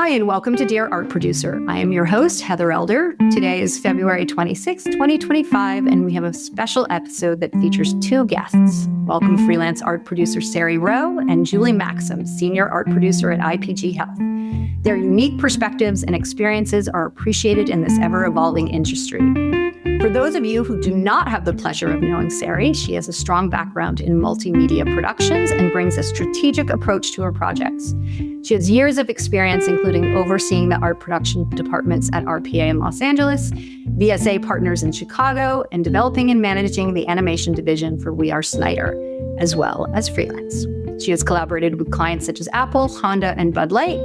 Hi, and welcome to Dear Art Producer. I am your host, Heather Elder. Today is February 26, 2025, and we have a special episode that features two guests. Welcome freelance art producer Sari Rowe and Julie Maxham, senior art producer at IPG Health. Their unique perspectives and experiences are appreciated in this ever-evolving industry. For those of you who do not have the pleasure of knowing Sari, she has a strong background in multimedia productions and brings a strategic approach to her projects. She has years of experience, including overseeing the art production departments at RPA in Los Angeles, VSA Partners in Chicago, and developing and managing the animation division for We Are Snyder, as well as freelance. She has collaborated with clients such as Apple, Honda, and Bud Light.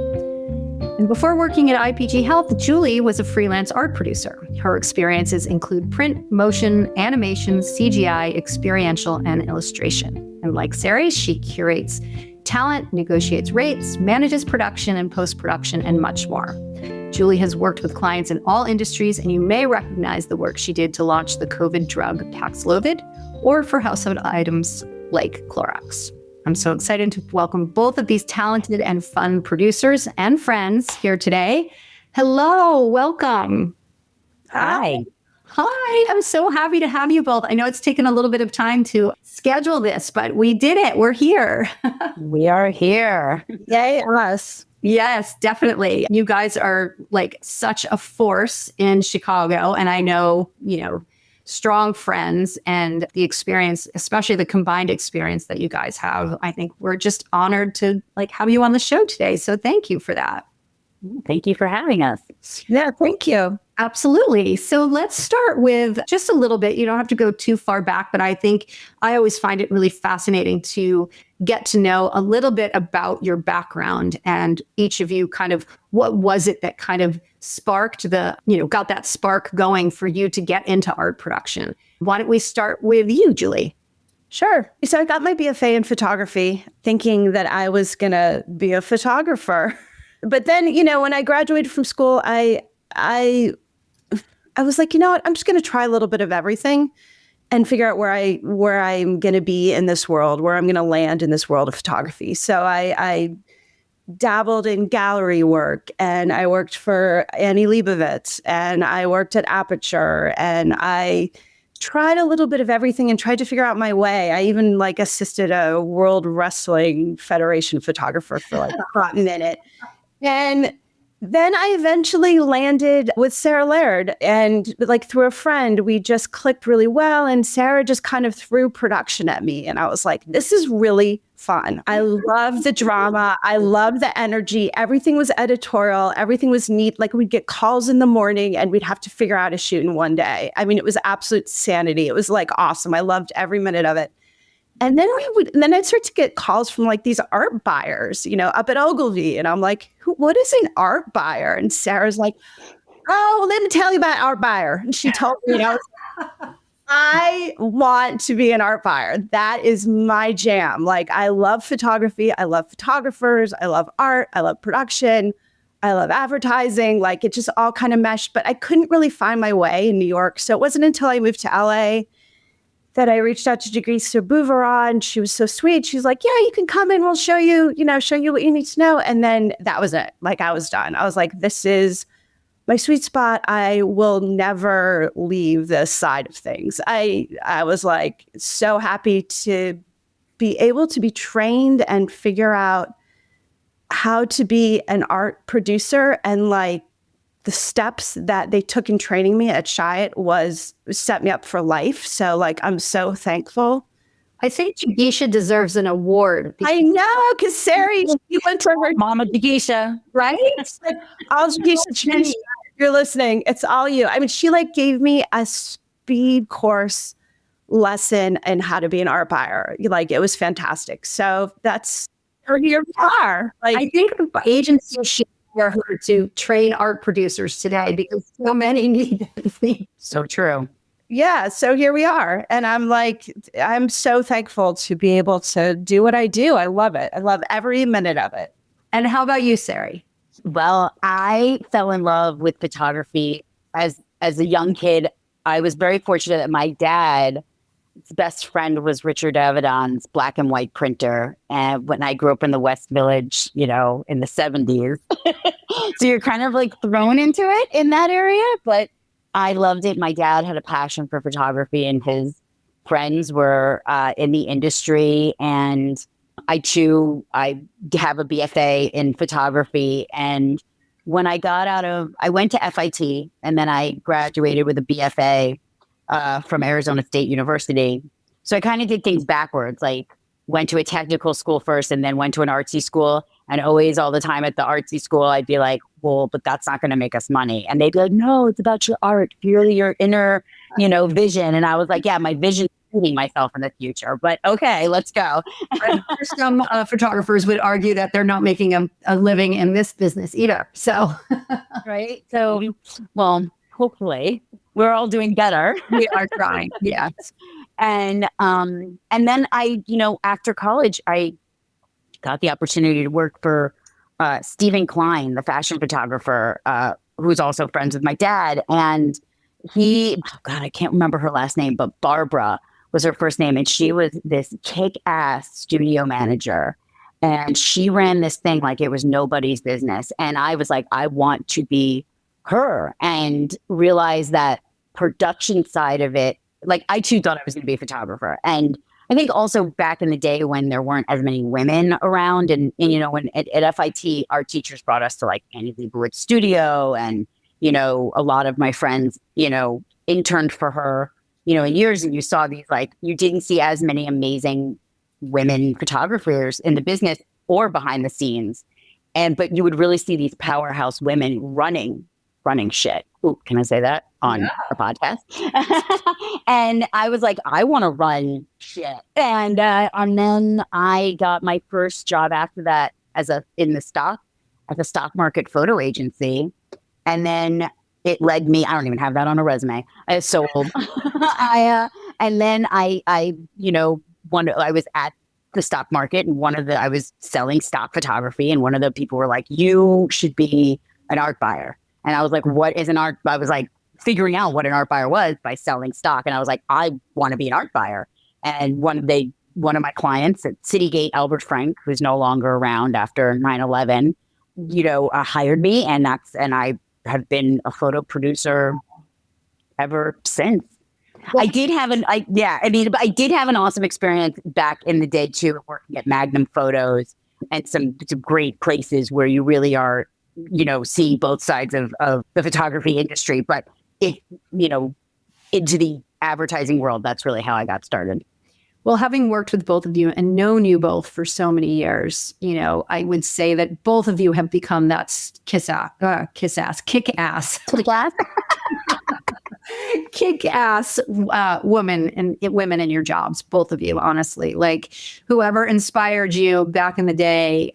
And before working at IPG Health, Julie was a freelance art producer. Her experiences include print, motion, animation, CGI, experiential, and illustration. And like Sari, she curates talent, negotiates rates, manages production and post-production, and much more. Julie has worked with clients in all industries, and you may recognize the work she did to launch the COVID drug Paxlovid, or for household items like Clorox. I'm so excited to welcome both of these talented and fun producers and friends here today. Hello, welcome. Hi. Hi, I'm so happy to have you both. I know it's taken a little bit of time to schedule this, but we did it. We're here. We are here. Yay, us. Yes, definitely. You guys are like such a force in Chicago. And I know, strong friends, and the experience, especially the combined experience that you guys have. I think we're just honored to have you on the show today. So thank you for that. Thank you for having us. Yeah, thank you. Absolutely. So let's start with just a little bit. You don't have to go too far back, but I think I always find it really fascinating to get to know a little bit about your background, and each of you kind of, what was it that kind of sparked got that spark going for you to get into art production? Why don't we start with you, Julie? Sure. So I got my BFA in photography, thinking that I was going to be a photographer. But then, when I graduated from school, I was like, you know what, I'm just going to try a little bit of everything and figure out where I'm going to be in this world, where I'm going to land in this world of photography. So I dabbled in gallery work, and I worked for Annie Leibovitz, and I worked at Aperture, and I tried a little bit of everything and tried to figure out my way. I even assisted a World Wrestling Federation photographer for a hot minute. And then I eventually landed with Sarah Laird, and through a friend, we just clicked really well. And Sarah just kind of threw production at me. And I was like, this is really fun. I love the drama. I love the energy. Everything was editorial. Everything was neat. We'd get calls in the morning and we'd have to figure out a shoot in one day. I mean, it was absolute sanity. It was awesome. I loved every minute of it. And then I'd start to get calls from these art buyers, up at Ogilvy. And I'm like, what is an art buyer? And Sarah's like, oh, let me tell you about art buyer. And she told me, I want to be an art buyer. That is my jam. I love photography. I love photographers. I love art. I love production. I love advertising. It just all kind of meshed. But I couldn't really find my way in New York. So it wasn't until I moved to LA that I reached out to Jagreesa Bouvaran, and she was so sweet. She's like, yeah, you can come in. We'll show you what you need to know. And then that was it. I was done. I was like, this is my sweet spot. I will never leave this side of things. I was so happy to be able to be trained and figure out how to be an art producer, and the steps that they took in training me at Chiat set me up for life. So I'm so thankful. I think Jagreesa deserves an award. I know, because Sari, you went to her Mama Jagreesa, right? All Jagreesa, you're listening. It's all you. I mean, she gave me a speed course lesson in how to be an art buyer. It was fantastic. So that's her. Here we are. I think agencies should hire her to train art producers today, because so many need it. So true. Yeah. So here we are. And I'm so thankful to be able to do what I do. I love it. I love every minute of it. And how about you, Sari? Well, I fell in love with photography as a young kid. I was very fortunate that my dad's best friend was Richard Avedon's black and white printer. And when I grew up in the West Village, in the 70s, So you're kind of like thrown into it in that area, but I loved it. My dad had a passion for photography, and his friends were in the industry. And I have a BFA in photography. And when I I went to FIT, and then I graduated with a BFA from Arizona State University. So I kind of did things backwards, like went to a technical school first and then went to an artsy school. And always all the time at the artsy school, I'd be like, well, but that's not going to make us money. And they'd be like, no, it's about your art, purely your inner, vision. And I was like, yeah, my vision is seeing myself in the future, but okay, let's go. Some photographers would argue that they're not making a living in this business either. So, right. So, well, hopefully we're all doing better. We are trying. Yes. And then I, after college, I got the opportunity to work for Stephen Klein, the fashion photographer, who's also friends with my dad. And I can't remember her last name, but Barbara was her first name. And she was this kick-ass studio manager. And she ran this thing like it was nobody's business. And I was like, I want to be her, and realize that production side of it. Like, I too thought I was going to be a photographer. And I think also back in the day when there weren't as many women around, and when at FIT, our teachers brought us to like Annie Leibowitz's studio, and, a lot of my friends, interned for her, in years, and you saw these, like, you didn't see as many amazing women photographers in the business or behind the scenes. But you would really see these powerhouse women running shit. Ooh, can I say that on our podcast? And I was like, I want to run shit. And then I got my first job after that as a stock market photo agency. And then it led me, I don't even have that on a resume. I sold. And then I was at the stock market, and I was selling stock photography, and one of the people were like, you should be an art buyer. And I was like, what is an art? I was like figuring out what an art buyer was by selling stock. And I was like, I want to be an art buyer. And one of my clients at Citygate, Albert Frank, who's no longer around after 9/11, hired me. And I have been a photo producer ever since. I did have an awesome experience back in the day too, working at Magnum Photos and some great places where you really are, seeing both sides of the photography industry. But into the advertising world, that's really how I got started. Well, having worked with both of you and known you both for so many years, I would say that both of you have become that kick-ass women in your jobs, both of you, honestly. Like, whoever inspired you back in the day,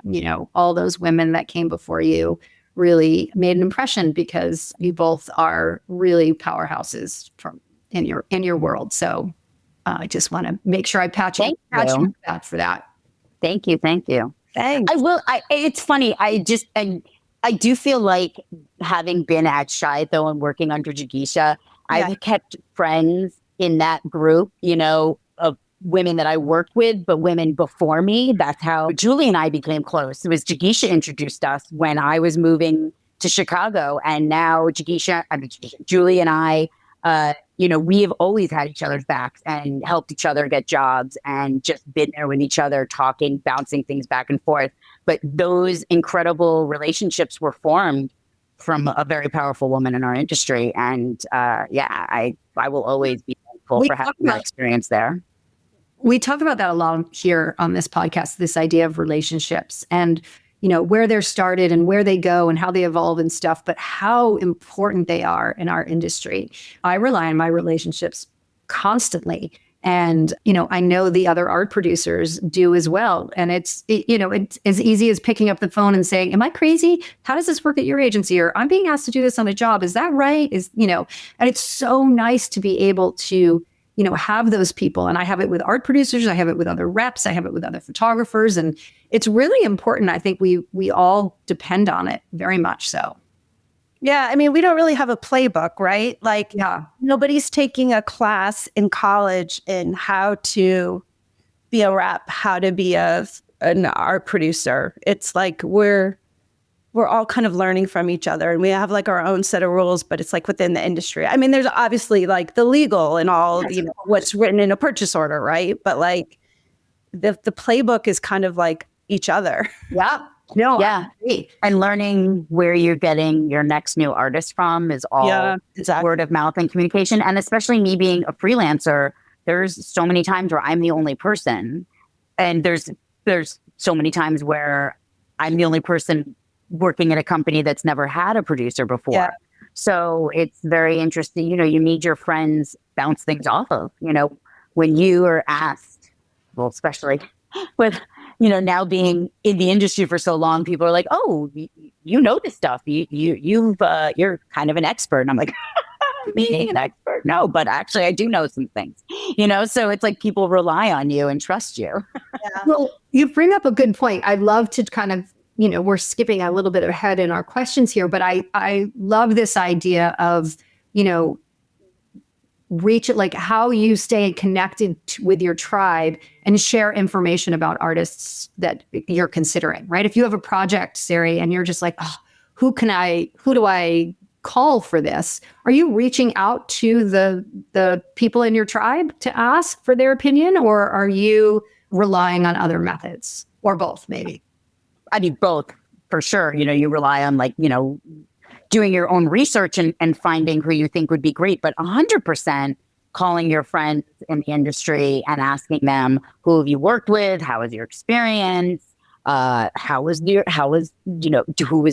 all those women that came before you really made an impression, because you both are really powerhouses in your world. So I just want to make sure I pat you on the back for that. Thank you. Thanks. I will. It's funny. I do feel like, having been at Shy though and working under Jigisha, I've kept friends in that group, of women that I worked with, but women before me. That's how Julie and I became close. It was Jigisha introduced us when I was moving to Chicago, and now Julie and I, we have always had each other's backs and helped each other get jobs and just been there with each other, talking, bouncing things back and forth. But those incredible relationships were formed from a very powerful woman in our industry. And I will always be thankful for having that experience there. We talk about that a lot here on this podcast, this idea of relationships and, where they're started and where they go and how they evolve and stuff, but how important they are in our industry. I rely on my relationships constantly. And, I know the other art producers do as well. And it's as easy as picking up the phone and saying, am I crazy? How does this work at your agency? Or I'm being asked to do this on a job. Is that right? And it's so nice to be able to, have those people. And I have it with art producers. I have it with other reps. I have it with other photographers. And it's really important. I think we all depend on it very much so. Yeah, I mean, we don't really have a playbook, right? Like, nobody's taking a class in college in how to be a rep, how to be an art producer. It's like we're we're all kind of learning from each other, and we have like our own set of rules, but it's like within the industry. I mean, there's obviously like the legal and all, you know, what's written in a purchase order, right? But like the playbook is kind of like each other. Yeah. No, Yeah. And learning where you're getting your next new artist from is all exactly. word of mouth and communication. And especially me being a freelancer, there's so many times where I'm the only person. And there's so many times where I'm the only person working at a company that's never had a producer before. Yeah. So it's very interesting. You know, you need your friends bounce things off of, you know, when you are asked, well, especially with, you know, now being in the industry for so long, people are like, oh, you know this stuff. You're kind of an expert. And I'm like, being an expert? No, but actually I do know some things, you know? So it's like people rely on you and trust you. Well, you bring up a good point. I'd love to kind of, you know, we're skipping a little bit ahead in our questions here, but I love this idea of, you know, reach it, like how you stay connected with your tribe and share information about artists that you're considering, right? If you have a project, Sari, and you're just like, oh, who do I call for this? Are you reaching out to the people in your tribe to ask for their opinion, or are you relying on other methods, or both maybe? I do both for sure. You know, you rely on like, you know, doing your own research and finding who you think would be great, but 100% calling your friends in the industry and asking them, who have you worked with? How was your experience? Who was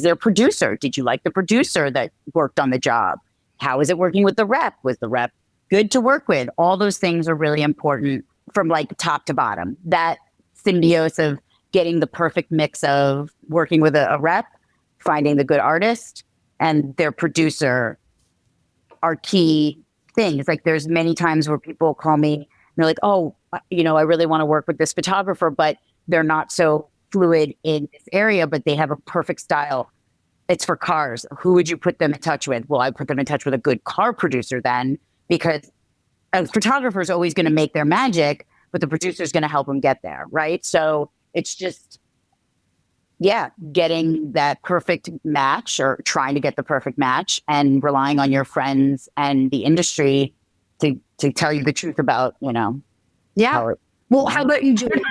their producer? Did you like the producer that worked on the job? How is it working with the rep? Was the rep good to work with? All those things are really important from like top to bottom. That symbiosis of getting the perfect mix of working with a rep, finding the good artist, and their producer are key things. Like there's many times where people call me and they're like, oh, you know, I really want to work with this photographer, but they're not so fluid in this area, but they have a perfect style. It's for cars. Who would you put them in touch with? Well, I put them in touch with a good car producer then, because a photographer is always going to make their magic, but the producer is going to help them get there, right? So it's just, yeah, getting that perfect match or trying to get the perfect match and relying on your friends and the industry to tell you the truth about, you know. Yeah. Well, how about you, Julie?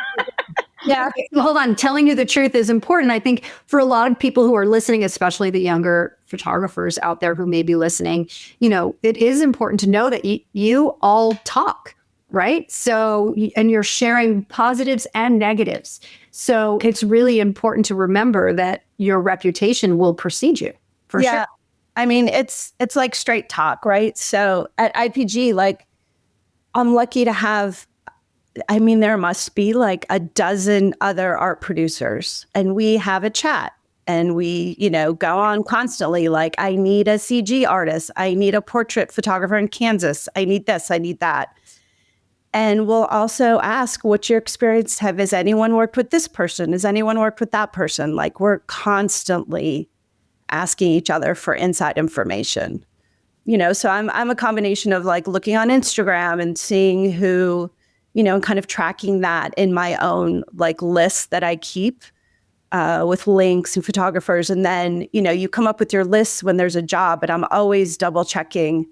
Yeah. Hold on. Telling you the truth is important. I think for a lot of people who are listening, especially the younger photographers out there who may be listening, you know, it is important to know that you all talk, right? So, and you're sharing positives and negatives. So it's really important to remember that your reputation will precede you for sure. I mean, it's like straight talk, right? So at IPG, like I'm lucky to have, I mean, there must be like a dozen other art producers, and we have a chat and we, you know, go on constantly. Like, I need a CG artist. I need a portrait photographer in Kansas. I need this, I need that. And we'll also ask, what's your experience? Has anyone worked with this person? Has anyone worked with that person? Like, we're constantly asking each other for inside information, you know? So I'm a combination of like looking on Instagram and seeing who, you know, and kind of tracking that in my own like list that I keep with links and photographers. And then, you know, you come up with your lists when there's a job, but I'm always double checking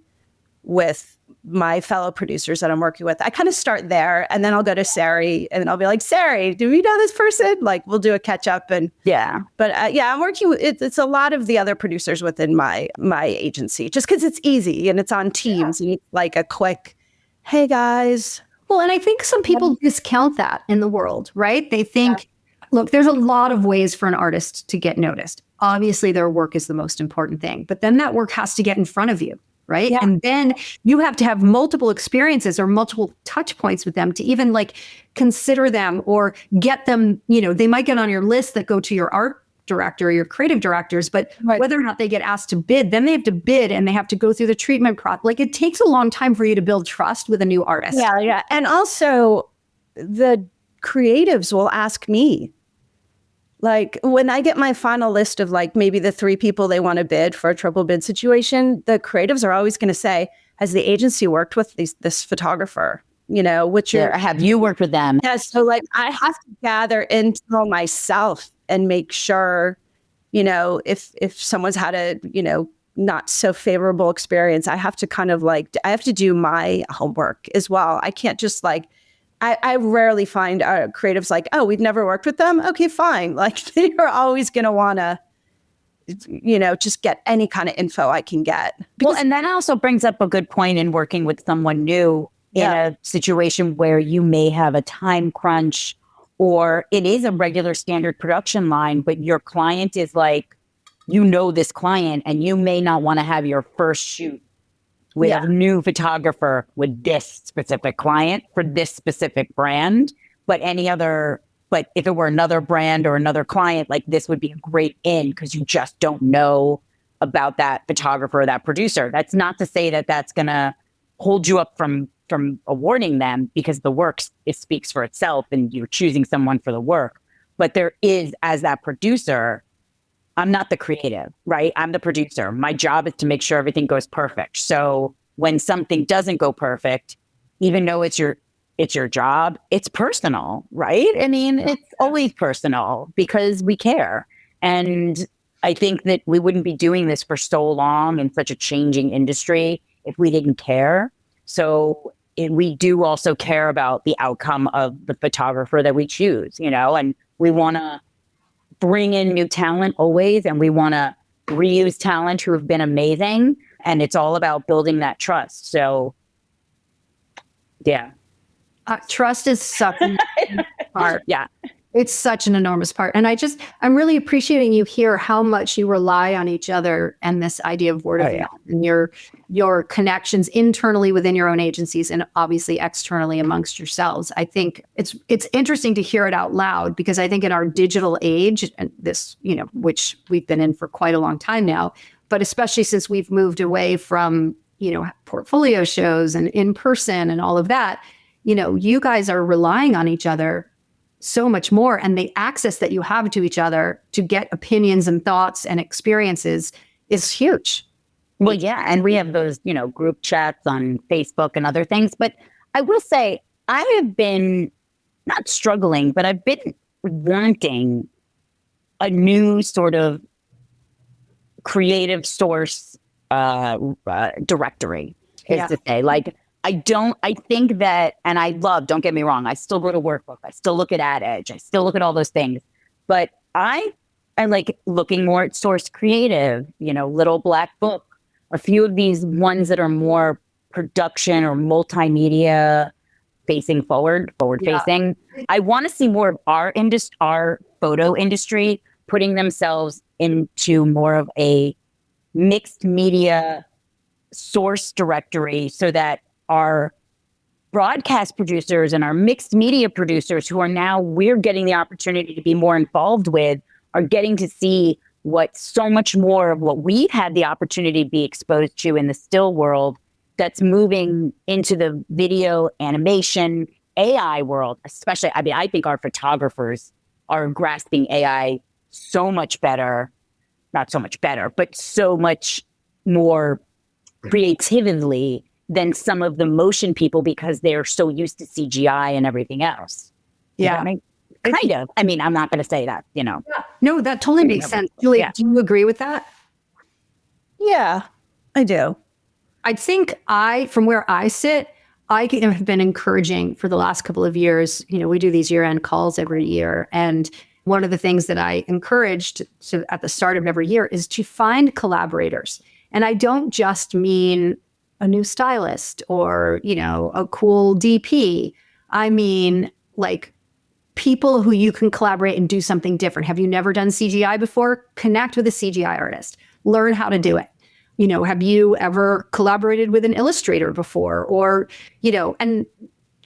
with my fellow producers that I'm working with. I kind of start there, and then I'll go to Sari and I'll be like, Sari, do we know this person? Like, we'll do a catch up. And but I'm working with, it's a lot of the other producers within my agency, just because it's easy and it's on Teams and it's like a quick, hey guys. Well, and I think some people discount that in the world, right? They think, look, there's a lot of ways for an artist to get noticed. Obviously, their work is the most important thing, but then that work has to get in front of you. Right. Yeah. And then you have to have multiple experiences or multiple touch points with them to even like consider them or get them, you know, they might get on your list that go to your art director or your creative directors, but whether or not they get asked to bid, then they have to bid and they have to go through the treatment process. Like, it takes a long time for you to build trust with a new artist. Yeah. Yeah. And also the creatives will ask me, like, when I get my final list of like maybe the 3 people they want to bid for a triple bid situation, the creatives are always going to say, has the agency worked with this photographer? You know, have you worked with them? Yeah. So like, I have to gather intel myself and make sure if someone's had a, not so favorable experience, I have to kind of I have to do my homework as well. I can't just I rarely find creatives oh, we've never worked with them. Okay, fine. They are always going to want to, just get any kind of info I can get. Well, and that also brings up a good point in working with someone new in a situation where you may have a time crunch or it is a regular standard production line, but your client is this client and you may not want to have your first shoot with a new photographer with this specific client for this specific brand, but if it were another brand or another client, this would be a great in because you just don't know about that photographer or that producer. That's not to say that that's going to hold you up from awarding them because the work, it speaks for itself and you're choosing someone for the work. But there is, as that producer, I'm not the creative, right? I'm the producer. My job is to make sure everything goes perfect. So when something doesn't go perfect, even though it's your job, it's personal, right? I mean, it's always personal because we care. And I think that we wouldn't be doing this for so long in such a changing industry if we didn't care. So we do also care about the outcome of the photographer that we choose, and we want to bring in new talent always, and we want to reuse talent who have been amazing. And it's all about building that trust. So, yeah. Trust is such an part. Yeah. It's such an enormous part. And I'm really appreciating you here, how much you rely on each other and this idea of word of mouth and your connections internally within your own agencies and obviously externally amongst yourselves. I think it's interesting to hear it out loud because I think in our digital age, and this, which we've been in for quite a long time now, but especially since we've moved away from, portfolio shows and in person and all of that, you guys are relying on each other so much more, and the access that you have to each other to get opinions and thoughts and experiences is huge. Well, yeah. And we have those, group chats on Facebook and other things. But I will say I have been not struggling, but I've been wanting a new sort of creative source directory, is to say. I think that, and don't get me wrong, I still wrote a workbook. I still look at Ad Edge. I still look at all those things. But I like looking more at Source Creative, Little Black Book, a few of these ones that are more production or multimedia forward facing. I want to see more of our photo industry putting themselves into more of a mixed media source directory so that our broadcast producers and our mixed media producers who are now we're getting the opportunity to be more involved with are getting to see what so much more of what we've had the opportunity to be exposed to in the still world that's moving into the video animation AI world, especially. I mean, I think our photographers are grasping AI so much better, not so much better, but so much more creatively than some of the motion people because they're so used to CGI and everything else. Yeah. Kind of. I mean, I'm not going to say that, Yeah. No, that totally makes sense. Julie, do you agree with that? Yeah, I do. I think from where I sit, I have been encouraging for the last couple of years. We do these year-end calls every year. And one of the things that I encouraged at the start of every year is to find collaborators. And I don't just mean a new stylist or, a cool DP. I mean, people who you can collaborate and do something different. Have you never done CGI before? Connect with a CGI artist. Learn how to do it. Have you ever collaborated with an illustrator before? Or, and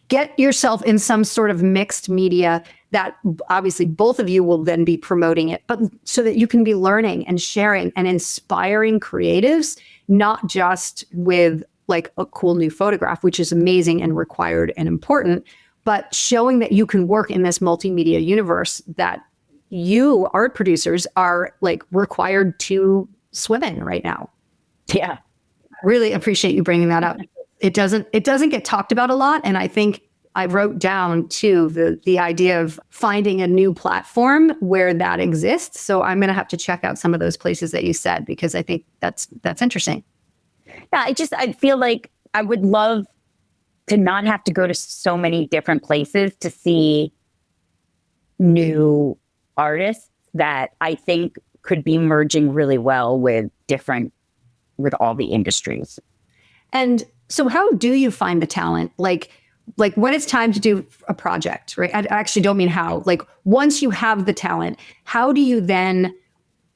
get yourself in some sort of mixed media that obviously both of you will then be promoting it, but so that you can be learning and sharing and inspiring creatives, not just with a cool new photograph, which is amazing and required and important, but showing that you can work in this multimedia universe that you, art producers, are required to swim in right now. Yeah. Really appreciate you bringing that up. It doesn't get talked about a lot. And I think I wrote down too the idea of finding a new platform where that exists. So I'm going to have to check out some of those places that you said, because I think that's interesting. Yeah, I feel like I would love to not have to go to so many different places to see new artists that I think could be merging really well with all the industries. And so how do you find the talent? Like when it's time to do a project, right? I actually don't mean how. Like once you have the talent, how do you then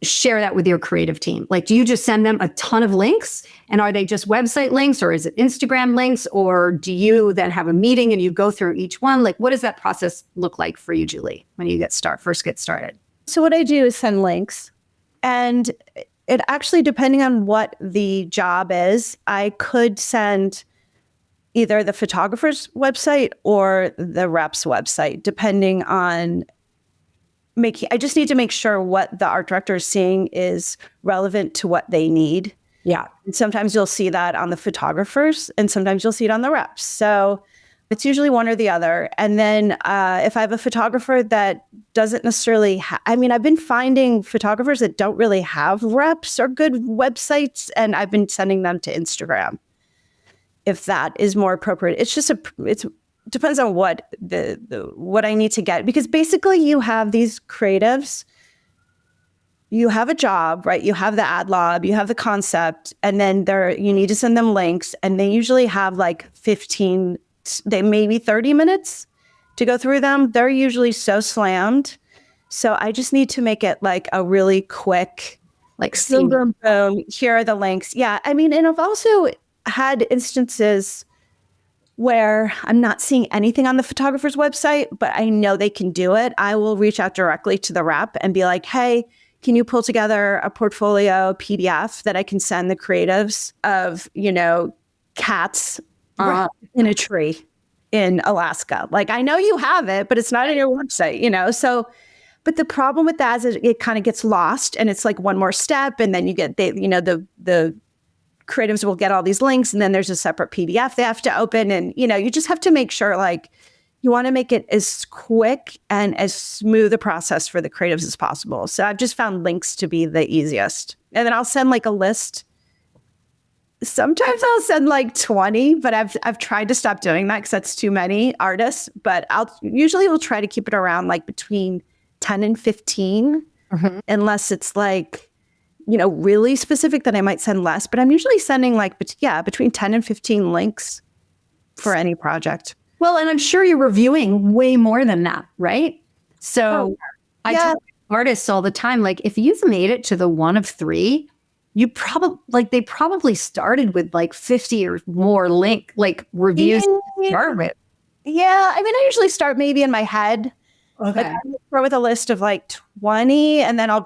share that with your creative team? Like, do you just send them a ton of links? And are they just website links, or is it Instagram links? Or do you then have a meeting and you go through each one? Like, what does that process look like for you, Julie, when you first get started? So what I do is send links, and it actually, depending on what the job is, I could send either the photographer's website or the rep's website, depending on I just need to make sure what the art director is seeing is relevant to what they need. Yeah. And sometimes you'll see that on the photographers, and sometimes you'll see it on the reps. So it's usually one or the other. And then if I have a photographer that doesn't necessarily I've been finding photographers that don't really have reps or good websites, and I've been sending them to Instagram, if that is more appropriate. It's just depends on what what I need to get, because basically you have these creatives, you have a job, right? You have the ad lab, you have the concept, and then you need to send them links, and they usually have like 15, they maybe 30 minutes to go through them. They're usually so slammed. So I just need to make it like a really quick, like boom, boom, here are the links. Yeah. I mean, and I've also had instances where I'm not seeing anything on the photographer's website, but I know they can do it. I will reach out directly to the rep and be like, hey, can you pull together a portfolio PDF that I can send the creatives of, cats in a tree in Alaska? Like, I know you have it, but it's not on your website, So, but the problem with that is it kind of gets lost, and it's like one more step, and then you get the creatives will get all these links, and then there's a separate PDF they have to open. And, you just have to make sure, like, you want to make it as quick and as smooth a process for the creatives as possible. So I've just found links to be the easiest. And then I'll send like a list. Sometimes I'll send like 20, but I've tried to stop doing that because that's too many artists. But we'll try to keep it around like between 10 and 15, unless it's like, really specific, that I might send less. But I'm usually sending like, between 10 and 15 links for any project. Well, and I'm sure you're reviewing way more than that, right? So I tell artists all the time, like, if you've made it to the one of 3, they probably started with like 50 or more reviews to start with. Yeah. I mean, I usually start maybe in my head. Okay. Like, I start with a list of like 20, and then I'll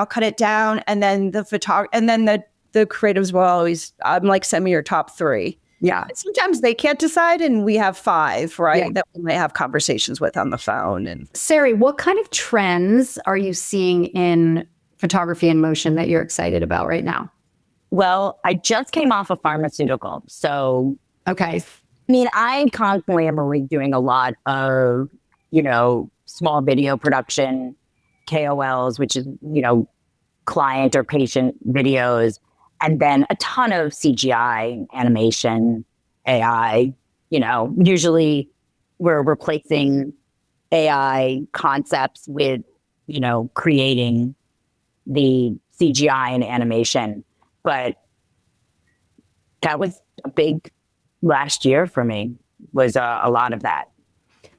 cut it down, and then the creatives will always, I'm like, send me your top 3. Yeah. Sometimes they can't decide, and we have 5, right? Yeah. That we may have conversations with on the phone. And Sari, what kind of trends are you seeing in photography in motion that you're excited about right now? Well, I just came off a pharmaceutical. So, okay. I mean, I constantly am doing a lot of, small video production, KOLs, which is, client or patient videos, and then a ton of CGI, animation, AI. Usually we're replacing AI concepts with, creating the CGI and animation. But that was a big last year for me, was a lot of that.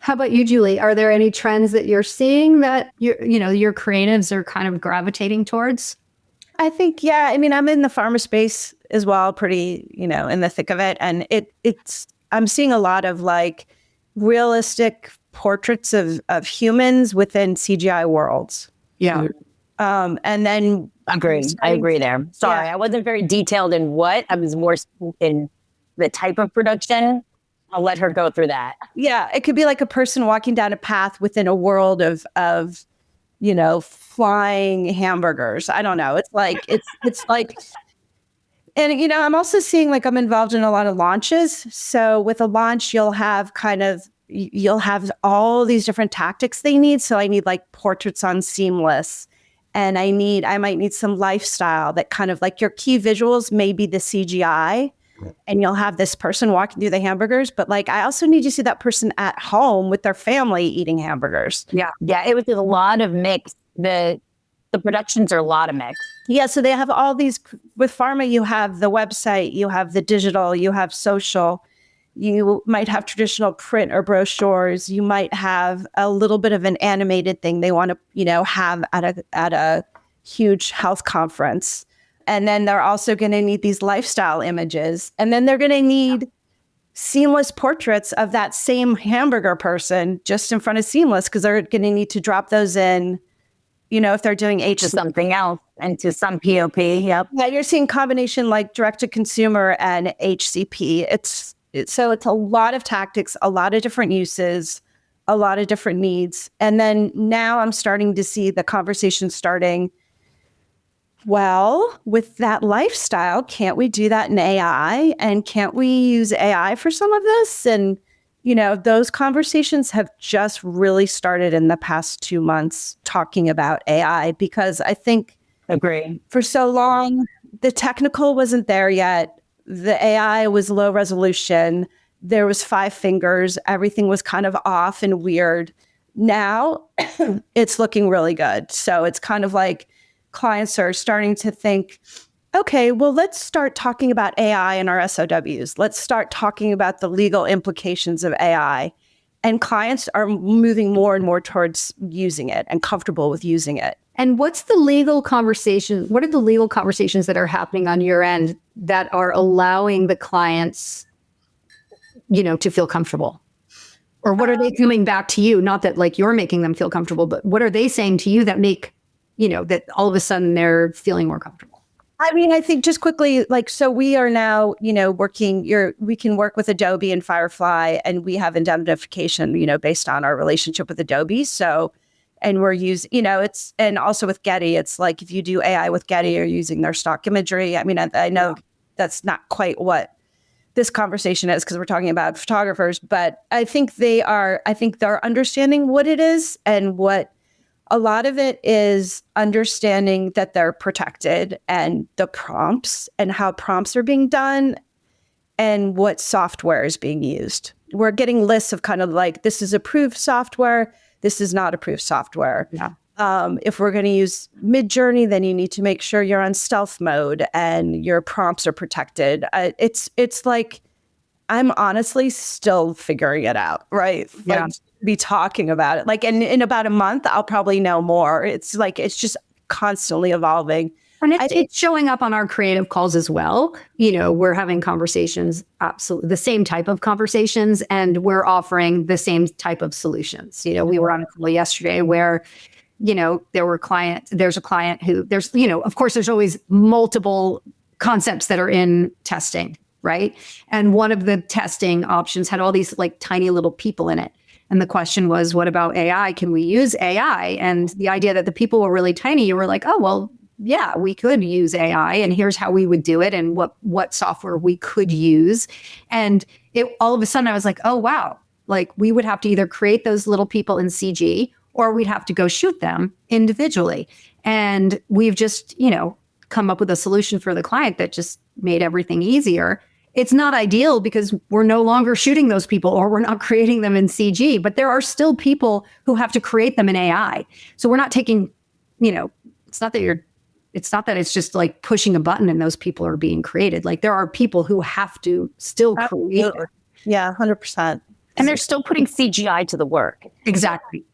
How about you, Julie? Are there any trends that you're seeing that your creatives are kind of gravitating towards? I think, yeah. I mean, I'm in the pharma space as well, pretty, in the thick of it. And I'm seeing a lot of like realistic portraits of humans within CGI worlds. Yeah. And then I agree there. Sorry, yeah. I wasn't very detailed in what. I was more in the type of production. I'll let her go through that. Yeah, it could be like a person walking down a path within a world of flying hamburgers. I don't know. It's like and I'm also seeing, like, I'm involved in a lot of launches. So with a launch, you'll have kind of you'll have all these different tactics they need. So I need like portraits on Seamless, and I might need some lifestyle that kind of like your key visuals may be the CGI, and you'll have this person walking through the hamburgers, but like I also need to see that person at home with their family eating hamburgers. Yeah. It was a lot of mix. The productions are a lot of mix. Yeah, so they have all these, with pharma, you have the website, you have the digital, you have social, you might have traditional print or brochures, you might have a little bit of an animated thing they want to, have at a huge health conference. And then they're also going to need these lifestyle images. And then they're going to need Seamless portraits of that same hamburger person just in front of Seamless, because they're going to need to drop those in, if they're doing To something else and to some POP. Yep. Yeah, you're seeing combination like direct to consumer and HCP. So it's a lot of tactics, a lot of different uses, a lot of different needs. And then now I'm starting to see the conversation starting. Well, with that lifestyle, can't we do that in AI? And can't we use AI for some of this? And, those conversations have just really started in the past 2 months talking about AI, because I think Agree. for so long, the technical wasn't there yet. The AI was low resolution. There was 5 fingers. Everything was kind of off and weird. Now it's looking really good. So it's kind of like clients are starting to think, okay, well, let's start talking about AI in our SOWs. Let's start talking about the legal implications of AI. And clients are moving more and more towards using it and comfortable with using it. And what's the legal conversation? What are the legal conversations that are happening on your end that are allowing the clients, to feel comfortable? Or what are they coming back to you? Not that like you're making them feel comfortable, but what are they saying to you that make, that all of a sudden they're feeling more comfortable? I mean, I think just quickly, so we are now, we can work with Adobe and Firefly, and we have indemnification, based on our relationship with Adobe. So, and we're using, and also with Getty, it's like if you do AI with Getty, you're using their stock imagery. I mean, I know that's not quite what this conversation is, because we're talking about photographers, but I think they're understanding what it is, and what a lot of it is understanding that they're protected, and the prompts and how prompts are being done and what software is being used. We're getting lists of kind of like, this is approved software, this is not approved software. Yeah. If we're going to use Midjourney, then you need to make sure you're on stealth mode and your prompts are protected. It's like, I'm honestly still figuring it out, right? Yeah. Like, be talking about it. Like in about a month, I'll probably know more. It's like, it's just constantly evolving. And it's showing up on our creative calls as well. We're having conversations, absolutely the same type of conversations, and we're offering the same type of solutions. We were on a call yesterday where, there's a client who of course, there's always multiple concepts that are in testing, right? And one of the testing options had all these like tiny little people in it. And the question was, what about AI? Can we use AI? And the idea that the people were really tiny, you were like, oh, well, yeah, we could use AI, and here's how we would do it, and what software we could use. And all of a sudden I was like, oh, wow, like we would have to either create those little people in CG, or we'd have to go shoot them individually. And we've just, come up with a solution for the client that just made everything easier. It's not ideal because we're no longer shooting those people, or we're not creating them in CG, but there are still people who have to create them in AI. So we're not taking, it's not that it's just like pushing a button and those people are being created. Like there are people who have to still create. Yeah, 100%. And they're still putting CGI to the work. Exactly.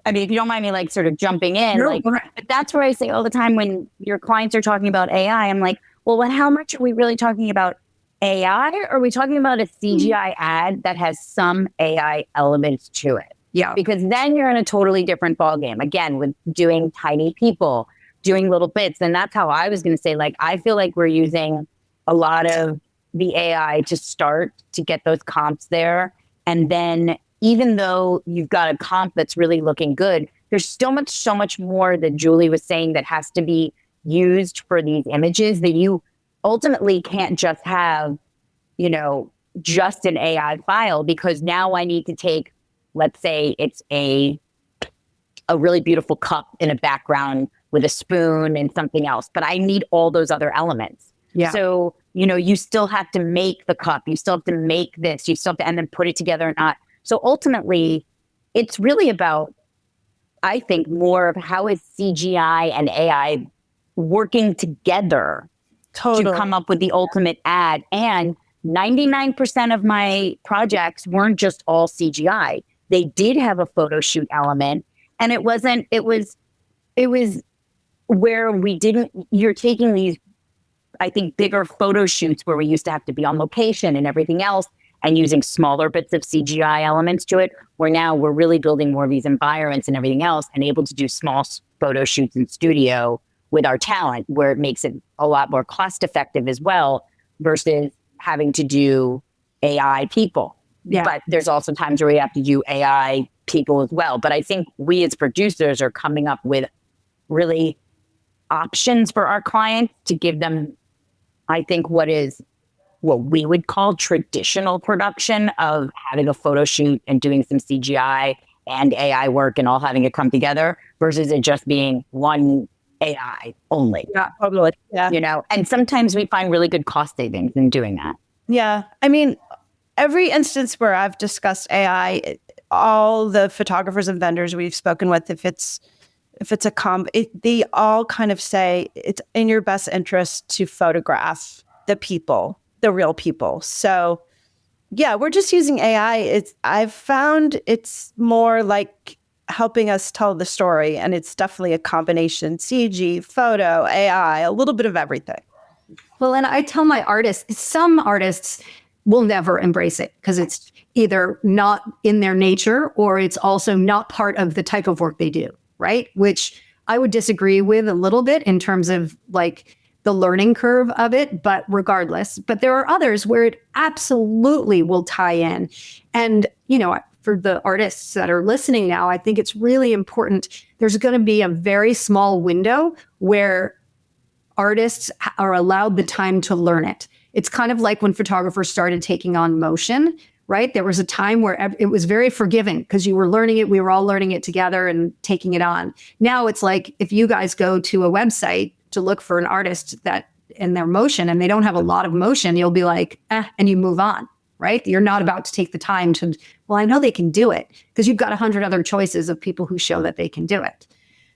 I mean, if you don't mind me like sort of jumping in, but that's where I say all the time when your clients are talking about AI, I'm like, well, how much are we really talking about AI? Or are we talking about a CGI ad that has some AI elements to it? Yeah. Because then you're in a totally different ballgame. Again, with doing tiny people, doing little bits. And that's how I was going to say, like, I feel like we're using a lot of the AI to start to get those comps there. And then even though you've got a comp that's really looking good, there's still so much more that Julie was saying that has to be used for these images that you ultimately can't just have, just an AI file, because now I need to take let's say it's a really beautiful cup in a background with a spoon and something else, but I need all those other elements. Yeah. So, you still have to make the cup, you still have to make this, you still have to, and then put it together or not. So ultimately, it's really about, I think, more of how is CGI and AI working together to come up with the ultimate ad. And 99% of my projects weren't just all CGI. They did have a photo shoot element. And it was where you're taking these, I think, bigger photo shoots where we used to have to be on location and everything else, and using smaller bits of CGI elements to it, where now we're really building more of these environments and everything else and able to do small photo shoots in studio with our talent, where it makes it a lot more cost effective as well versus having to do AI people. Yeah. But there's also times where we have to do AI people as well. But I think we as producers are coming up with really options for our clients to give them, I think, what we would call traditional production of having a photo shoot and doing some CGI and AI work and all having it come together versus it just being one AI only. Yeah, totally. Yeah. And sometimes we find really good cost savings in doing that. Yeah. I mean, every instance where I've discussed AI, all the photographers and vendors we've spoken with, if it's they all kind of say it's in your best interest to photograph the people, the real people. So yeah, we're just using AI. I've found it's more like helping us tell the story, and it's definitely a combination: CG, photo, AI, a little bit of everything. Well, and I tell my artists, some artists will never embrace it because it's either not in their nature or it's also not part of the type of work they do, right? Which I would disagree with a little bit in terms of like the learning curve of it, but regardless. But there are others where it absolutely will tie in. And, for the artists that are listening now, I think it's really important. There's going to be a very small window where artists are allowed the time to learn it. It's kind of like when photographers started taking on motion, right? There was a time where it was very forgiving because you were learning it. We were all learning it together and taking it on. Now it's like if you guys go to a website to look for an artist that in their motion and they don't have a lot of motion, you'll be like, and you move on, right? You're not about to take the time to, well, I know they can do it because you've got 100 other choices of people who show that they can do it.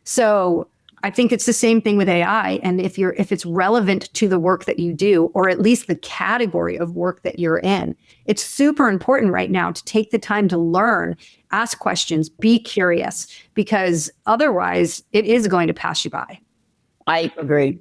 So I think it's the same thing with AI. And if it's relevant to the work that you do, or at least the category of work that you're in, it's super important right now to take the time to learn, ask questions, be curious, because otherwise it is going to pass you by. I agree.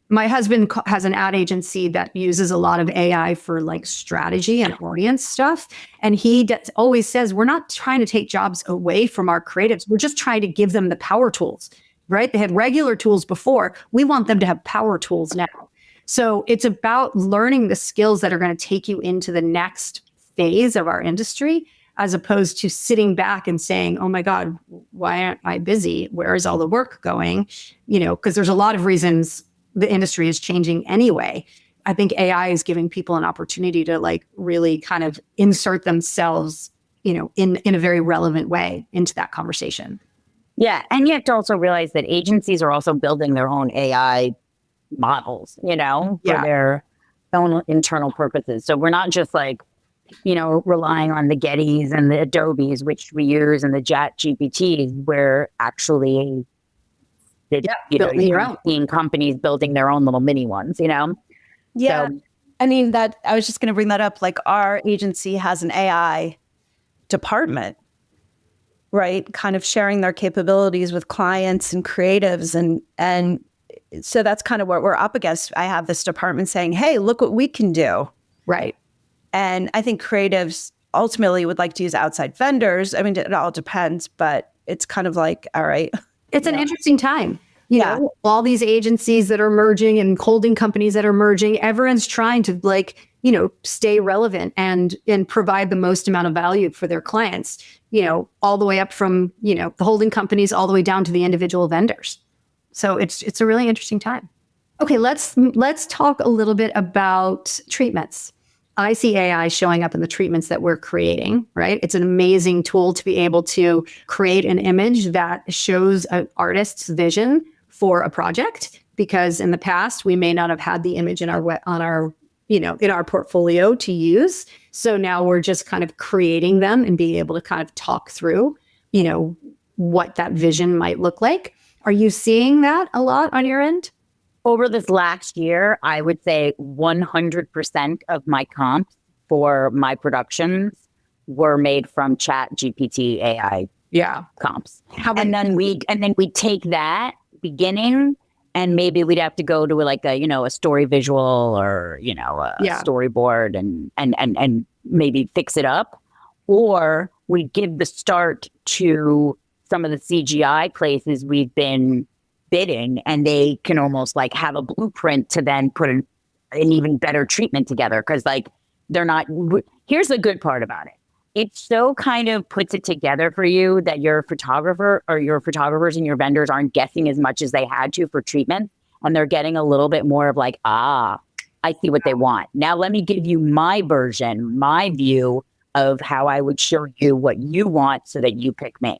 My husband has an ad agency that uses a lot of AI for like strategy and audience stuff. And he always says, we're not trying to take jobs away from our creatives. We're just trying to give them the power tools. Right? They had regular tools before. We want them to have power tools now. So it's about learning the skills that are going to take you into the next phase of our industry, as opposed to sitting back and saying, oh my God, why aren't I busy? Where is all the work going? Because there's a lot of reasons the industry is changing anyway. I think AI is giving people an opportunity to like really kind of insert themselves, in a very relevant way into that conversation. Yeah. And you have to also realize that agencies are also building their own AI models, for their own internal purposes. So we're not just like, relying on the Gettys and the Adobes, which we use, and the Chat GPTs. We're actually, building your own. Seeing companies building their own little mini ones, Yeah. So, I mean, that I was just going to bring that up. Like our agency has an AI department, right? Kind of sharing their capabilities with clients and creatives. And so that's kind of what we're up against. I have this department saying, hey, look what we can do. Right. And I think creatives ultimately would like to use outside vendors. I mean, it all depends, but it's kind of like, all right. It's an interesting time. All these agencies that are merging and holding companies that are merging, everyone's trying to stay relevant and provide the most amount of value for their clients, all the way up from, the holding companies all the way down to the individual vendors. So it's a really interesting time. Okay, let's talk a little bit about treatments. I see AI showing up in the treatments that we're creating, right? It's an amazing tool to be able to create an image that shows an artist's vision for a project, because in the past we may not have had the image in our portfolio to use. So now we're just kind of creating them and being able to kind of talk through, what that vision might look like. Are you seeing that a lot on your end? Over this last year, I would say 100% of my comps for my productions were made from Chat GPT AI comps. And then we take that beginning, and maybe we'd have to go to a story visual or a storyboard and maybe fix it up, or we give the start to some of the CGI places we've been bidding, and they can almost have a blueprint to then put an even better treatment together, because they're not. Here's the good part about it. It so kind of puts it together for you that your photographer or your photographers and your vendors aren't guessing as much as they had to for treatment, and they're getting a little bit more of I see what they want. Now let me give you my version, my view of how I would show you what you want so that you pick me.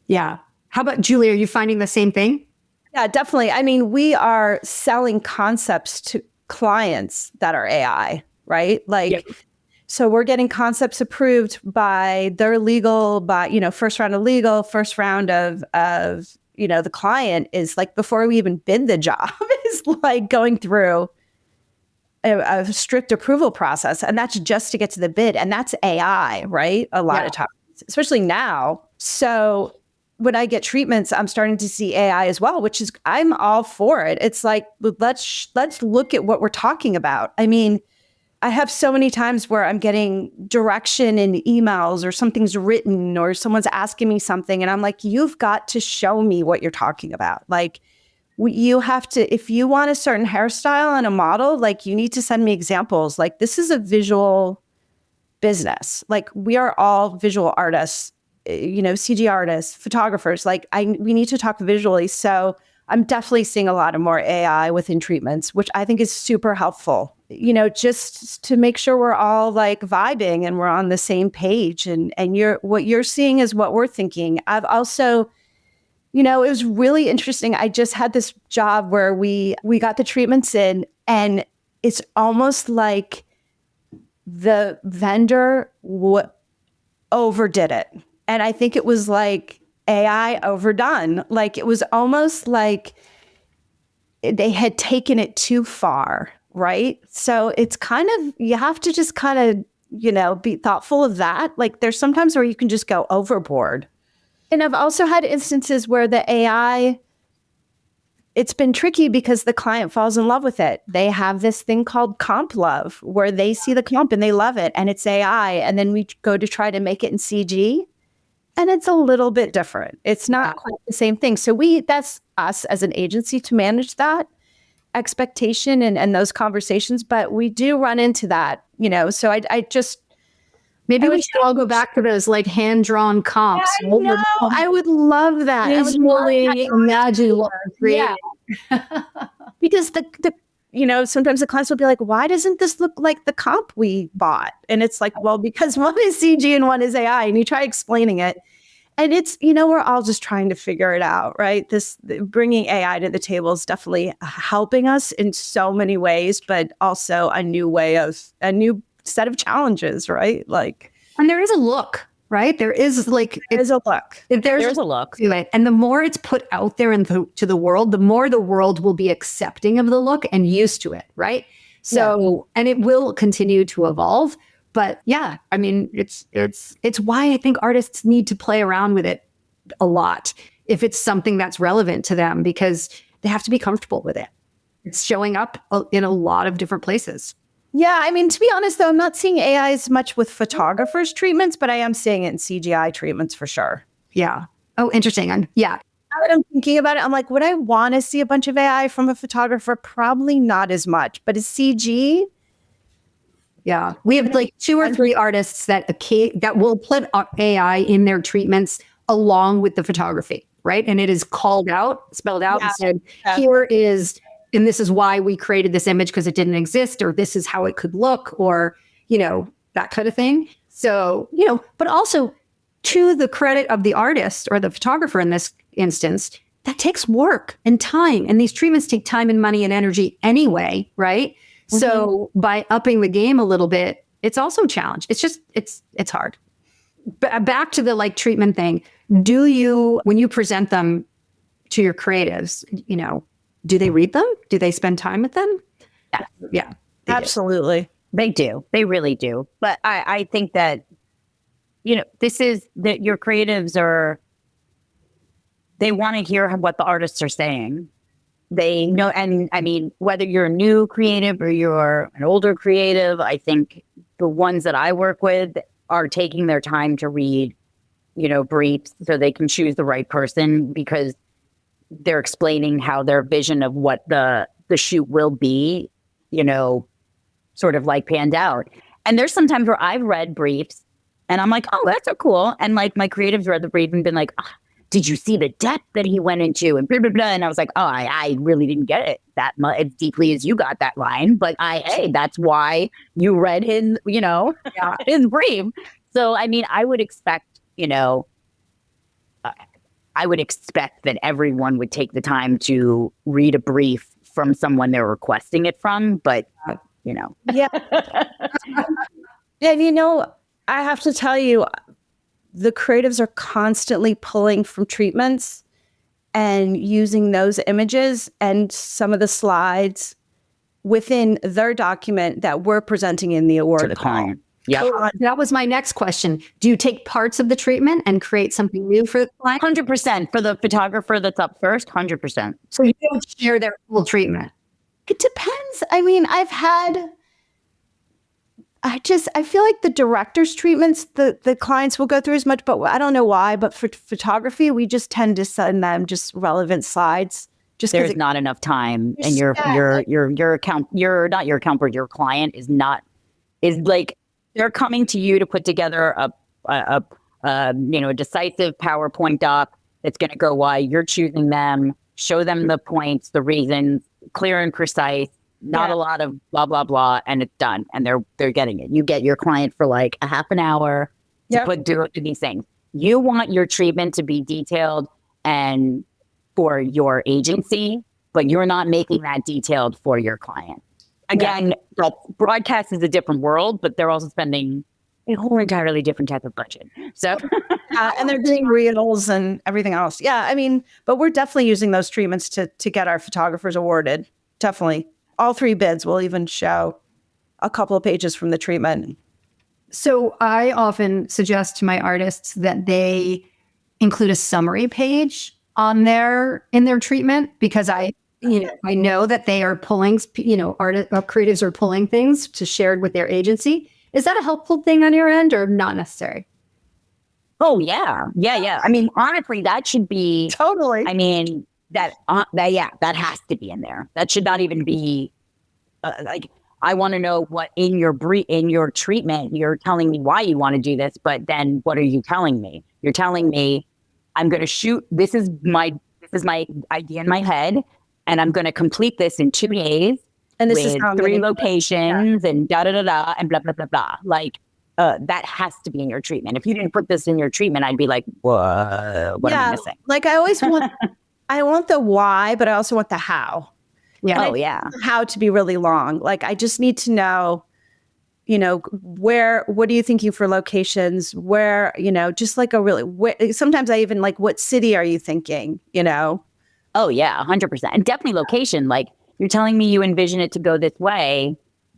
Yeah. How about Julie? Are you finding the same thing? Yeah, definitely. I mean, we are selling concepts to clients that are AI, right? So we're getting concepts approved by their legal, first round of legal, first round of the client is before we even bid the job is going through a strict approval process. And that's just to get to the bid. And that's AI, right? A lot of times, especially now. So when I get treatments, I'm starting to see AI as well, which is, I'm all for it. It's let's look at what we're talking about. I mean, I have so many times where I'm getting direction in emails, or something's written, or someone's asking me something, and I'm like, you've got to show me what you're talking about. You have to, if you want a certain hairstyle and a model, you need to send me examples. This is a visual business. We are all visual artists, CG artists, photographers. We need to talk visually. So I'm definitely seeing a lot of more AI within treatments, which I think is super helpful, just to make sure we're all vibing and we're on the same page, and what you're seeing is what we're thinking. I've also, it was really interesting. I just had this job where we got the treatments in, and it's almost like the vendor overdid it. And I think it was AI overdone. It was almost like they had taken it too far, right? So it's kind of, you have to just kind of, be thoughtful of that. There's sometimes where you can just go overboard. And I've also had instances where the AI, it's been tricky because the client falls in love with it. They have this thing called comp love, where they see the comp and they love it, and it's AI. And then we go to try to make it in CG. And it's a little bit different. It's not quite the same thing. So that's us as an agency to manage that expectation and those conversations. But we do run into that, so I just... Maybe we should all go back to those hand-drawn comps. I would love that. Visually imagine what we're creating. Because sometimes the clients will be like, why doesn't this look like the comp we bought? And it's well, because one is CG and one is AI, and you try explaining it. And it's, we're all just trying to figure it out, right? Bringing AI to the table is definitely helping us in so many ways, but also a new set of challenges, right? And there is a look, right? There is a look. There's a look to it. And the more it's put out there to the world, the more the world will be accepting of the look and used to it, right? So, and it will continue to evolve. But yeah, I mean, it's why I think artists need to play around with it a lot if it's something that's relevant to them, because they have to be comfortable with it. It's showing up in a lot of different places. Yeah, I mean, to be honest, though, I'm not seeing AI as much with photographers' treatments, but I am seeing it in CGI treatments for sure. Yeah. Oh, interesting. Yeah. Now that I'm thinking about it, I'm like, would I want to see a bunch of AI from a photographer? Probably not as much, but is CG? Yeah. We have 2 or 3 artists that will put AI in their treatments along with the photography, right? And it is spelled out and said, here is and this is why we created this image because it didn't exist, or this is how it could look, or, that kind of thing. So, but also to the credit of the artist or the photographer in this instance, that takes work and time. And these treatments take time and money and energy anyway, right? Mm-hmm. So by upping the game a little bit, it's also a challenge. It's just, it's hard. Back to the treatment thing. Do you, when you present them to your creatives, do they read them? Do they spend time with them? Yeah. Absolutely. They do. They really do. But I think that, this is that your creatives they want to hear what the artists are saying. They know, and I mean, whether you're a new creative or you're an older creative, I think the ones that I work with are taking their time to read, briefs so they can choose the right person, because they're explaining how their vision of what the shoot will be, sort of panned out. And there's sometimes where I've read briefs and I'm like, oh, that's so cool. And my creatives read the brief and been like, oh, did you see the depth that he went into and blah, blah, blah. And I was like, oh, I really didn't get it that much as deeply as you got that line. But hey, that's why you read his, his brief. So, I mean, I would expect, that everyone would take the time to read a brief from someone they're requesting it from. But, Yeah. And, I have to tell you, the creatives are constantly pulling from treatments and using those images and some of the slides within their document that we're presenting in the award to the client. Yeah, that was my next question. Do you take parts of the treatment and create something new for the client? 100% for the photographer that's up first. 100%. So you don't share their full treatment. It depends. I mean, I feel like the director's treatments, the clients will go through as much, but I don't know why. But for photography, we just tend to send them just relevant slides. Just there's not enough time, and your account, not your account, but your client is they're coming to you to put together a decisive PowerPoint doc that's going to go why you're choosing them, show them the points, the reasons, clear and precise. Not a lot of blah, blah, blah, and it's done. And they're getting it. You get your client for a half an hour to do these things. You want your treatment to be detailed and for your agency, but you're not making that detailed for your client. Again, broadcast is a different world, but they're also spending a whole entirely different type of budget. So, and they're doing reels and everything else. Yeah, I mean, but we're definitely using those treatments to get our photographers awarded. Definitely. All 3 bids will even show a couple of pages from the treatment. So I often suggest to my artists that they include a summary page in their treatment, because I know that they are pulling, creatives are pulling things to share with their agency. Is that a helpful thing on your end or not necessary? Oh yeah. I mean, honestly, that should be totally. I mean, that has to be in there. That should not even be I want to know what in your treatment, you're telling me why you want to do this, but then what are you telling me? You're telling me I'm going to shoot. This is my idea in my head, and I'm going to complete this in 2 days. And this is 3 locations and da da da da and blah blah blah blah. That has to be in your treatment. If you didn't put this in your treatment, I'd be like, what am I missing? I always want. I want the why, but I also want the how. Yeah. How to be really long. I just need to know, what are you thinking for locations? Where, just sometimes I even what city are you thinking, Oh yeah, 100%. And definitely location. You're telling me you envision it to go this way,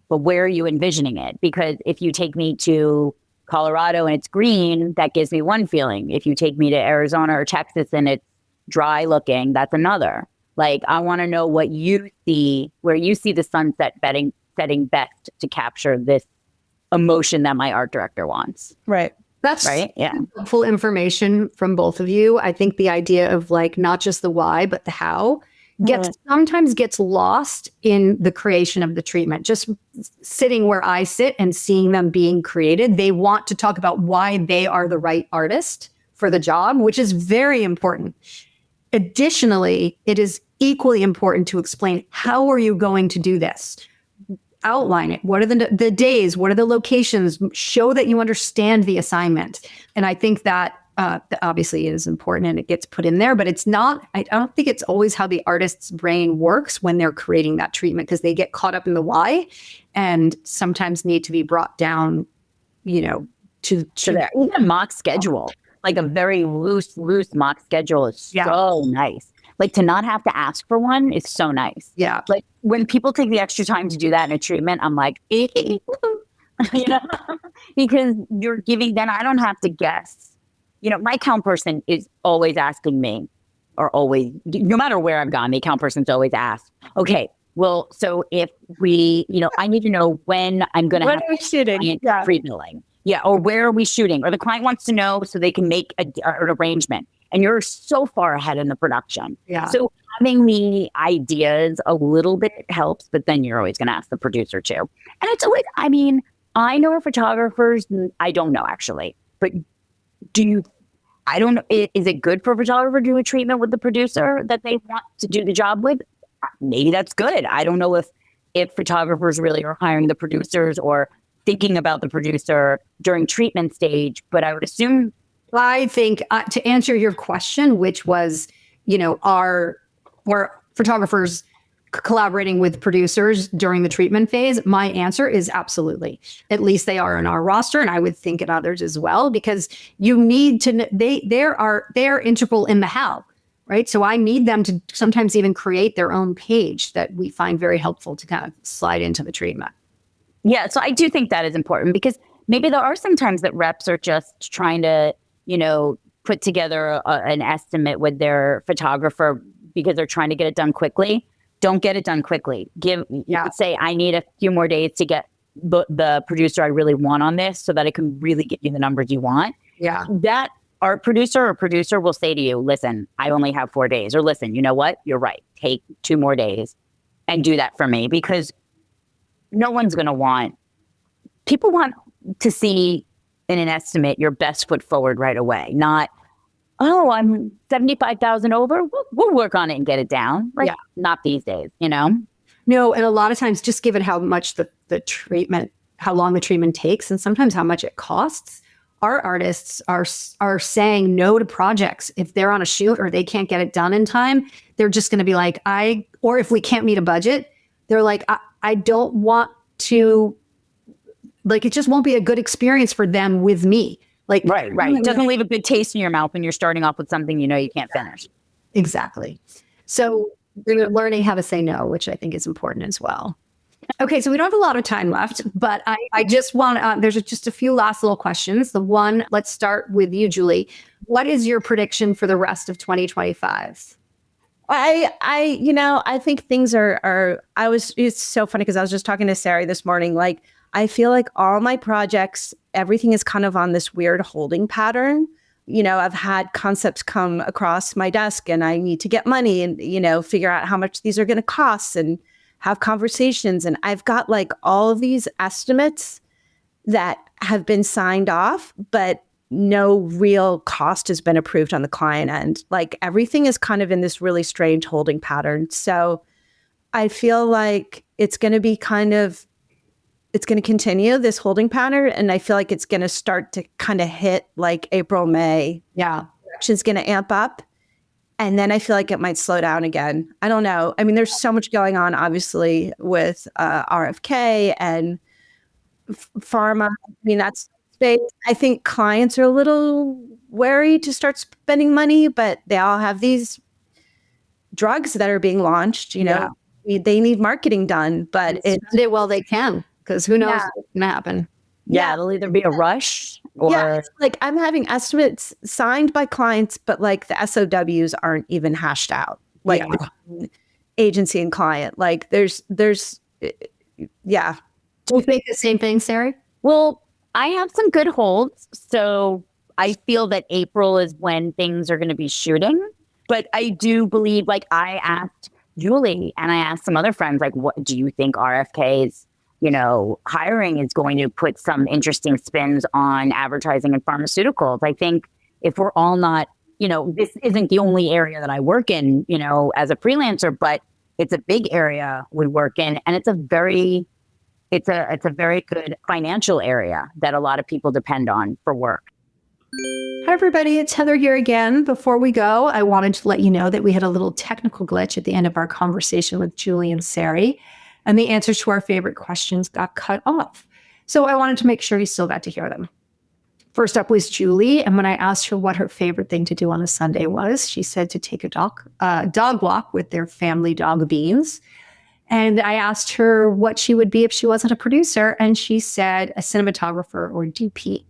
but where are you envisioning it? Because if you take me to Colorado and it's green, that gives me one feeling. If you take me to Arizona or Texas and it's dry looking, that's another. I want to know what you see, where you see the sunset setting best to capture this emotion that my art director wants. Right. That's right. Yeah. Helpful information from both of you. I think the idea of not just the why, but the how sometimes gets lost in the creation of the treatment. Just sitting where I sit and seeing them being created, they want to talk about why they are the right artist for the job, which is very important. Additionally, it is equally important to explain, how are you going to do this? Outline it. What are the days? What are the locations? Show that you understand the assignment. And I think that obviously is important and it gets put in there, but it's not, I don't think it's always how the artist's brain works when they're creating that treatment, because they get caught up in the why and sometimes need to be brought down, to there. Even mock schedule, like a very loose mock schedule is so nice. Like to not have to ask for one is so nice. Yeah. Like when people take the extra time to do that in a treatment, I'm like, because you're giving, then I don't have to guess. My account person is always asking me, or always, no matter where I've gone, the account person's always asked, okay, well, so if we, I need to know when I'm going to have free billing. Yeah. Or where are we shooting? Or the client wants to know so they can make an arrangement. And you're so far ahead in the production. Yeah. So having the ideas a little bit helps, but then you're always going to ask the producer too. And it's always, I know photographers, I don't know actually, but I don't know, is it good for a photographer to do a treatment with the producer that they want to do the job with? Maybe that's good. I don't know if photographers really are hiring the producers or thinking about the producer during treatment stage, but I would assume. I think to answer your question, which was, are photographers collaborating with producers during the treatment phase? My answer is absolutely. At least they are in our roster, and I would think in others as well, because you need to. They're integral in the how, right? So I need them to sometimes even create their own page that we find very helpful to kind of slide into the treatment. Yeah, so I do think that is important, because maybe there are some times that reps are just trying to, put together an estimate with their photographer because they're trying to get it done quickly. Don't get it done quickly. Say, I need a few more days to get the producer I really want on this so that I can really get you the numbers you want. Yeah. That art producer or producer will say to you, listen, I only have 4 days. Or listen, you know what? You're right. Take 2 more days and do that for me, because no one's going to people want to see in an estimate your best foot forward right away, not, oh, I'm 75,000 over. We'll work on it and get it down. Not these days, No, and a lot of times, just given how much the treatment, how long the treatment takes, and sometimes how much it costs, our artists are saying no to projects. If they're on a shoot or they can't get it done in time, they're just going to be like, or if we can't meet a budget, they're like, I don't want to, it just won't be a good experience for them with me. Right. It doesn't leave a good taste in your mouth when you're starting off with something you can't finish. Exactly. So we're learning how to say no, which I think is important as well. Okay, so we don't have a lot of time left, but I just want, there's just a few last little questions. Let's start with you, Julie. What is your prediction for the rest of 2025? I think things it's so funny because I was just talking to Sari this morning, I feel like all my projects, everything is kind of on this weird holding pattern. I've had concepts come across my desk and I need to get money and, figure out how much these are going to cost and have conversations. And I've got all of these estimates that have been signed off, but no real cost has been approved on the client end. Everything is kind of in this really strange holding pattern. So I feel like it's going to be it's going to continue this holding pattern. And I feel like it's going to start to kind of hit April, May. Yeah. Production's going to amp up. And then I feel like it might slow down again. I don't know. There's so much going on, obviously, with RFK and pharma. That's space. I think clients are a little wary to start spending money, but they all have these drugs that are being launched. They need marketing done, but spend it while they can. Because who knows what's going to happen. Yeah, it'll either be a rush or... Yeah, it's I'm having estimates signed by clients, but the SOWs aren't even hashed out. Agency and client. There's... Yeah. Do you think the same thing, Sari? Well, I have some good holds. So I feel that April is when things are going to be shooting. But I do believe, I asked Julie and I asked some other friends, what do you think RFK's hiring is going to put some interesting spins on advertising and pharmaceuticals? I think if we're all not this isn't the only area that I work in, as a freelancer, but it's a big area we work in. And it's a very good financial area that a lot of people depend on for work. Hi, everybody. It's Heather here again. Before we go, I wanted to let you know that we had a little technical glitch at the end of our conversation with Julie and Sari, and the answers to our favorite questions got cut off. So I wanted to make sure you still got to hear them. First up was Julie, and when I asked her what her favorite thing to do on a Sunday was, she said to take a dog walk with their family dog Beans. And I asked her what she would be if she wasn't a producer, and she said a cinematographer or DP.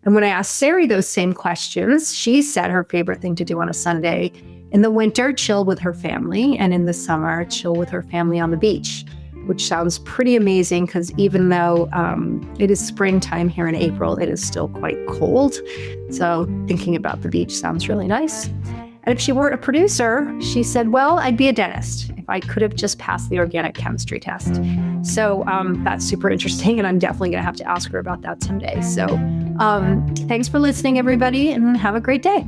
And when I asked Sari those same questions, she said her favorite thing to do on a Sunday in the winter, chill with her family, and in the summer, chill with her family on the beach, which sounds pretty amazing because even though it is springtime here in April, it is still quite cold. So thinking about the beach sounds really nice. And if she weren't a producer, she said, well, I'd be a dentist if I could have just passed the organic chemistry test. So that's super interesting, and I'm definitely going to have to ask her about that someday. So thanks for listening, everybody, and have a great day.